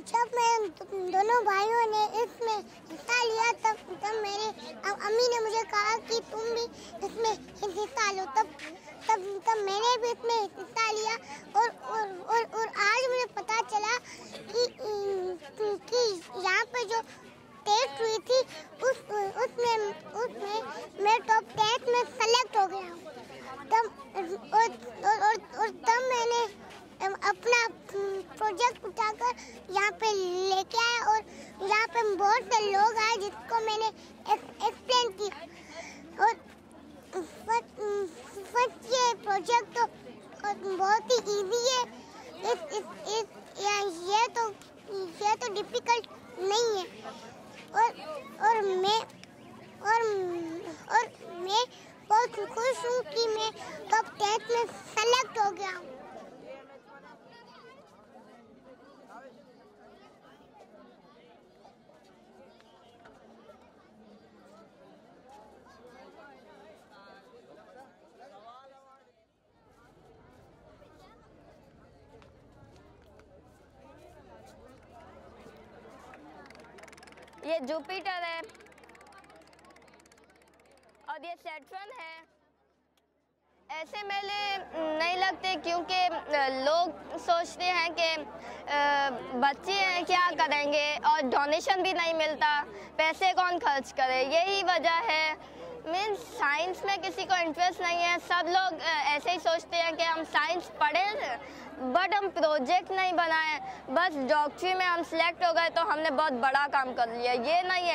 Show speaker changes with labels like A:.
A: जब मैं दोनों भाइयों ने इसमें हिस्सा लिया तब मेरे अम्मी ने मुझे कहा कि तुम भी इसमें हिस्सा लो। तब मैंने भी इसमें हिस्सा लिया और आज मुझे पता चला कि यहाँ पे जो टेस्ट हुई थी उसमें मैं टॉप 10 में सेलेक्ट हो गया हूँ। तब मैंने अपना प्रोजेक्ट उठाकर यहाँ पे लेके आया और यहाँ पे बहुत से लोग आए जिसको मैंने एक्सप्लेन किया। और फर्स्ट ये प्रोजेक्ट तो बहुत ही इजी है। ये तो डिफिकल्ट नहीं है। और मैं बहुत खुश हूँ कि मैं टॉप 10 में सेलेक्ट हो गया हूँ।
B: ये जुपिटर है और ये सैटर्न है। ऐसे मेले नहीं लगते क्योंकि लोग सोचते हैं कि बच्चे हैं क्या करेंगे और डोनेशन भी नहीं मिलता, पैसे कौन खर्च करे, यही वजह है। मीन्स साइंस में किसी को इंटरेस्ट नहीं है। सब लोग ऐसे ही सोचते हैं कि हम साइंस पढ़ें बट हम प्रोजेक्ट नहीं बनाएं, बस डॉक्टरी में हम सिलेक्ट हो गए तो हमने बहुत बड़ा काम कर लिया। ये नहीं है।